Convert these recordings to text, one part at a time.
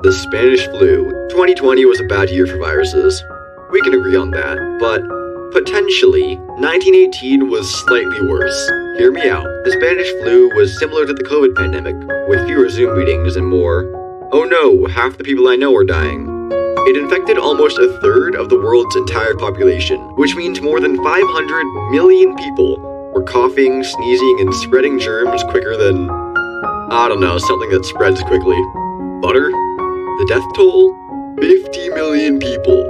The Spanish flu. 2020 was a bad year for viruses. We can agree on that, but potentially, 1918 was slightly worse. Hear me out. The Spanish flu was similar to the COVID pandemic, with fewer Zoom meetings and more, "Oh no, half the people I know are dying." It infected almost a third of the world's entire population, which means more than 500 million people were coughing, sneezing, and spreading germs quicker than, I don't know, something that spreads quickly. Butter? The death toll? 50 million people.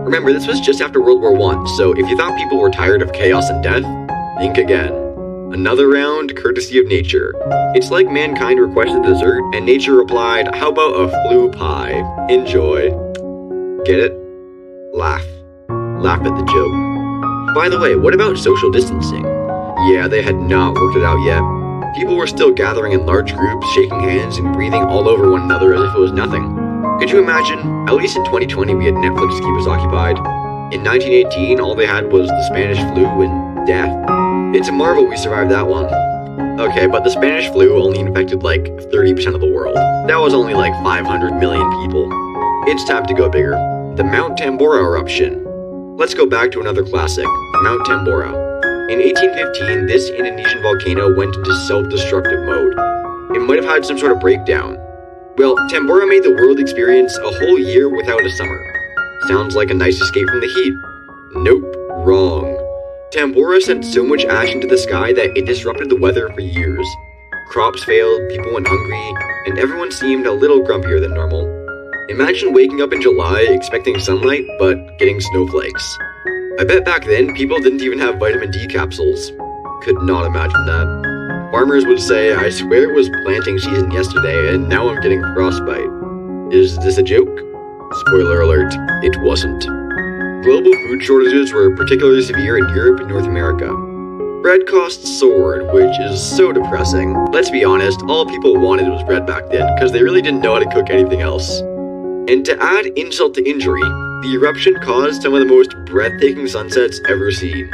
Remember, this was just after World War I, so if you thought people were tired of chaos and death, think again. Another round, courtesy of nature. It's like mankind requested dessert, and nature replied, "How about a flu pie? Enjoy." Get it? Laugh. Laugh at the joke. By the way, what about social distancing? Yeah, they had not worked it out yet. People were still gathering in large groups, shaking hands, and breathing all over one another as if it was nothing. Could you imagine? At least in 2020 we had Netflix to keep us occupied. In 1918, all they had was the Spanish flu and death. It's a marvel we survived that one. Okay, but the Spanish flu only infected like 30% of the world. That was only like 500 million people. It's time to go bigger. The Mount Tambora eruption. Let's go back to another classic, Mount Tambora. In 1815, this Indonesian volcano went into self-destructive mode. It might have had some sort of breakdown. Well, Tambora made the world experience a whole year without a summer. Sounds like a nice escape from the heat. Nope, wrong. Tambora sent so much ash into the sky that it disrupted the weather for years. Crops failed, people went hungry, and everyone seemed a little grumpier than normal. Imagine waking up in July expecting sunlight, but getting snowflakes. I bet back then people didn't even have vitamin D capsules. Could not imagine that. Farmers would say, "I swear it was planting season yesterday, and now I'm getting frostbite." Is this a joke? Spoiler alert, it wasn't. Global food shortages were particularly severe in Europe and North America. Bread costs soared, which is so depressing. Let's be honest, all people wanted was bread back then, because they really didn't know how to cook anything else. And to add insult to injury, the eruption caused some of the most breathtaking sunsets ever seen.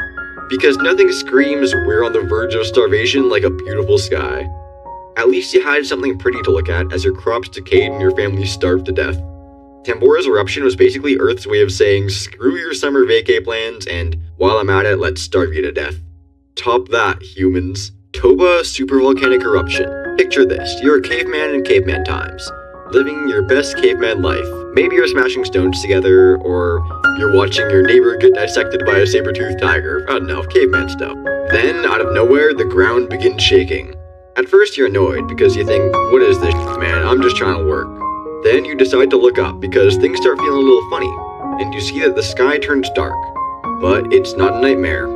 Because nothing screams "we're on the verge of starvation" like a beautiful sky. At least you had something pretty to look at as your crops decayed and your family starved to death. Tambora's eruption was basically Earth's way of saying, screw your summer vacay plans, and while I'm at it, let's starve you to death. Top that, humans. Toba supervolcanic eruption. Picture this, you're a caveman in caveman times, living your best caveman life. Maybe you're smashing stones together, or you're watching your neighbor get dissected by a saber-toothed tiger. I don't know, caveman stuff. Then, out of nowhere, the ground begins shaking. At first you're annoyed because you think, what is this man, I'm just trying to work. Then you decide to look up because things start feeling a little funny, and you see that the sky turns dark. But it's not a nightmare.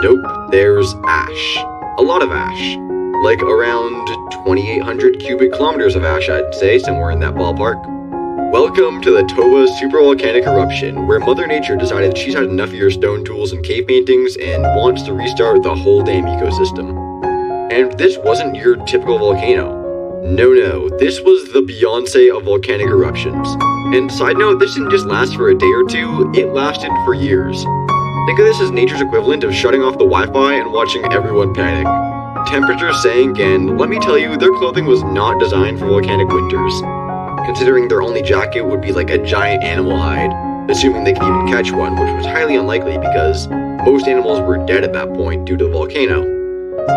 Nope, there's ash. A lot of ash. Like around 2,800 cubic kilometers of ash, I'd say, somewhere in that ballpark. Welcome to the Toba supervolcanic eruption, where Mother Nature decided she's had enough of your stone tools and cave paintings and wants to restart the whole damn ecosystem. And this wasn't your typical volcano. No, this was the Beyonce of volcanic eruptions. And side note, this didn't just last for a day or two, it lasted for years. Think of this as nature's equivalent of shutting off the Wi-Fi and watching everyone panic. Temperatures sank, and let me tell you, their clothing was not designed for volcanic winters. Considering their only jacket would be like a giant animal hide, assuming they could even catch one, which was highly unlikely because most animals were dead at that point due to the volcano.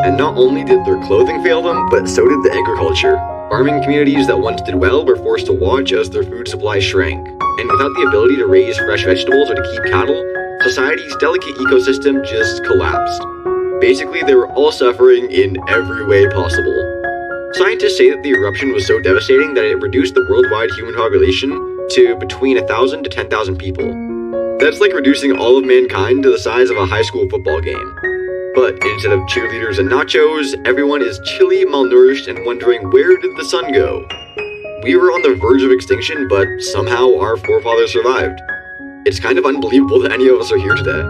And not only did their clothing fail them, but so did the agriculture. Farming communities that once did well were forced to watch as their food supply shrank. And without the ability to raise fresh vegetables or to keep cattle, society's delicate ecosystem just collapsed. Basically, they were all suffering in every way possible. Scientists say that the eruption was so devastating that it reduced the worldwide human population to between 1,000 to 10,000 people. That's like reducing all of mankind to the size of a high school football game. But instead of cheerleaders and nachos, everyone is chilly, malnourished, and wondering, where did the sun go? We were on the verge of extinction, but somehow our forefathers survived. It's kind of unbelievable that any of us are here today.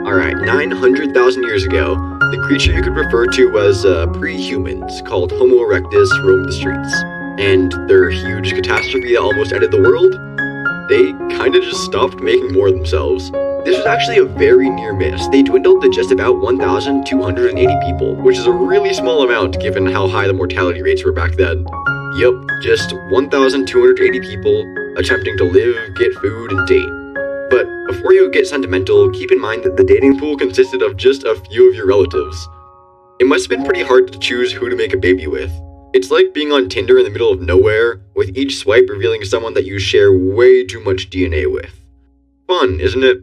Alright, 900,000 years ago, the creature you could refer to as pre-humans, called Homo erectus, roamed the streets. And their huge catastrophe that almost ended the world? They kinda just stopped making more of themselves. This was actually a very near miss. They dwindled to just about 1,280 people, which is a really small amount given how high the mortality rates were back then. Yup, Just 1,280 people attempting to live, get food, and date. But before you get sentimental, keep in mind that the dating pool consisted of just a few of your relatives. It must have been pretty hard to choose who to make a baby with. It's like being on Tinder in the middle of nowhere, with each swipe revealing someone that you share way too much DNA with. Fun, isn't it?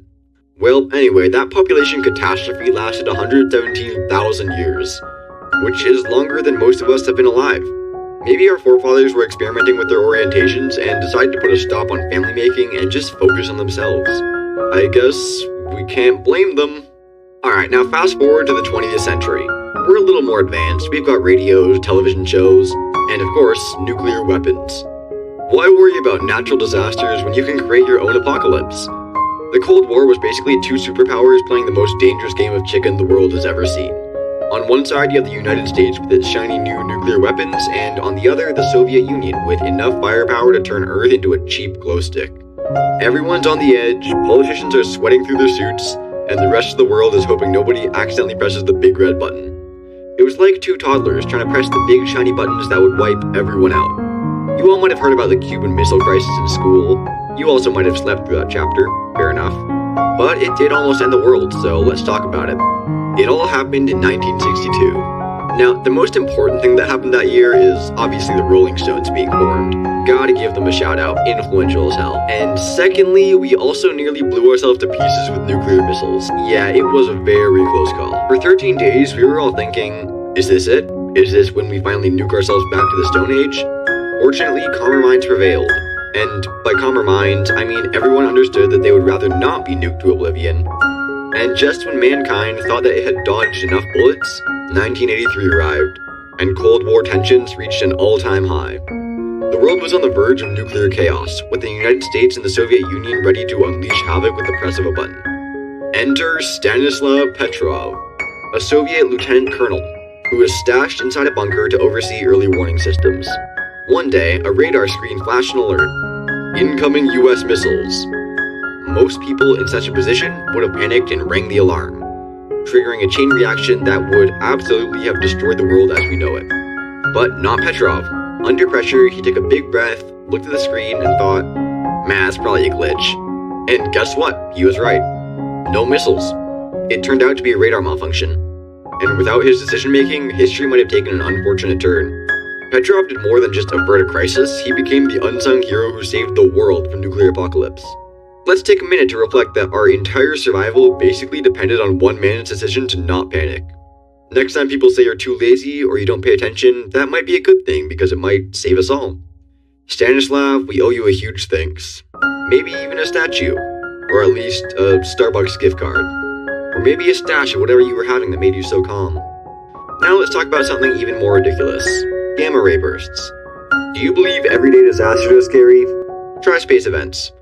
Well, anyway, that population catastrophe lasted 117,000 years, which is longer than most of us have been alive. Maybe our forefathers were experimenting with their orientations and decided to put a stop on family making and just focus on themselves. I guess we can't blame them. Alright, now fast forward to the 20th century. We're a little more advanced. We've got radios, television shows, and of course, nuclear weapons. Why worry about natural disasters when you can create your own apocalypse? The Cold War was basically two superpowers playing the most dangerous game of chicken the world has ever seen. On one side, you have the United States with its shiny new nuclear weapons, and on the other, the Soviet Union with enough firepower to turn Earth into a cheap glow stick. Everyone's on the edge, politicians are sweating through their suits, and the rest of the world is hoping nobody accidentally presses the big red button. It was like two toddlers trying to press the big shiny buttons that would wipe everyone out. You all might have heard about the Cuban Missile Crisis in school. You also might have slept through that chapter, fair enough. But it did almost end the world, so let's talk about it. It all happened in 1962. Now, the most important thing that happened that year is obviously the Rolling Stones being formed. Gotta give them a shout out, influential as hell. And secondly, we also nearly blew ourselves to pieces with nuclear missiles. Yeah, it was a very close call. For 13 days, we were all thinking, is this it? Is this when we finally nuke ourselves back to the Stone Age? Fortunately, calmer minds prevailed. And by calmer minds, I mean everyone understood that they would rather not be nuked to oblivion. And just when mankind thought that it had dodged enough bullets, 1983 arrived, and Cold War tensions reached an all-time high. The world was on the verge of nuclear chaos, with the United States and the Soviet Union ready to unleash havoc with the press of a button. Enter Stanislav Petrov, a Soviet lieutenant colonel, who was stashed inside a bunker to oversee early warning systems. One day, a radar screen flashed an alert. Incoming US missiles. Most people in such a position would have panicked and rang the alarm, triggering a chain reaction that would absolutely have destroyed the world as we know it. But not Petrov. Under pressure, he took a big breath, looked at the screen, and thought, man, that's probably a glitch. And guess what? He was right. No missiles. It turned out to be a radar malfunction. And without his decision-making, history might have taken an unfortunate turn. Petrov did more than just avert a crisis, he became the unsung hero who saved the world from nuclear apocalypse. Let's take a minute to reflect that our entire survival basically depended on one man's decision to not panic. Next time people say you're too lazy or you don't pay attention, that might be a good thing because it might save us all. Stanislav, we owe you a huge thanks. Maybe even a statue, or at least a Starbucks gift card. Or maybe a stash of whatever you were having that made you so calm. Now let's talk about something even more ridiculous. Gamma ray bursts. Do you believe everyday disasters are scary? Try space events.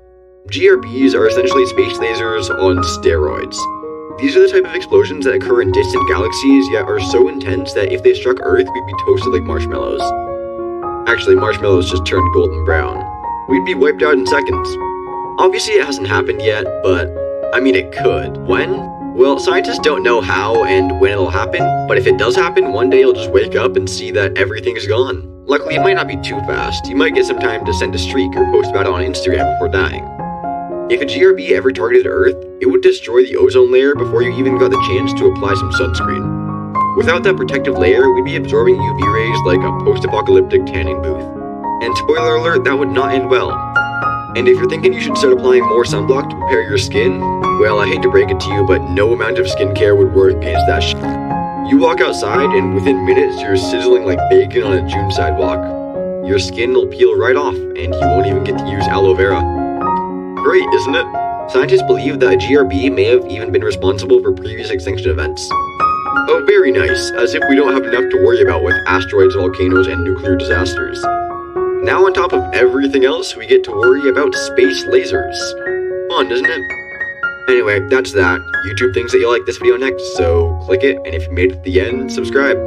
GRBs are essentially space lasers on steroids. These are the type of explosions that occur in distant galaxies, yet are so intense that if they struck Earth, we'd be toasted like marshmallows. Actually, marshmallows just turned golden brown. We'd be wiped out in seconds. Obviously it hasn't happened yet, but I mean it could. When? Well, scientists don't know how and when it'll happen, but if it does happen, one day you'll just wake up and see that everything's gone. Luckily, it might not be too fast. You might get some time to send a streak or post about it on Instagram before dying. If a GRB ever targeted Earth, it would destroy the ozone layer before you even got the chance to apply some sunscreen. Without that protective layer, we'd be absorbing UV rays like a post-apocalyptic tanning booth. And spoiler alert, that would not end well. And if you're thinking you should start applying more sunblock to prepare your skin, well, I hate to break it to you, but no amount of skincare would work against that shit. You walk outside and within minutes you're sizzling like bacon on a June sidewalk. Your skin will peel right off and you won't even get to use aloe vera. Great, isn't it? Scientists believe that a GRB may have even been responsible for previous extinction events. Oh, very nice, as if we don't have enough to worry about with asteroids, volcanoes, and nuclear disasters. Now on top of everything else, we get to worry about space lasers. Fun, isn't it? Anyway, that's that. YouTube thinks that you'll like this video next, so click it, and if you made it to the end, subscribe.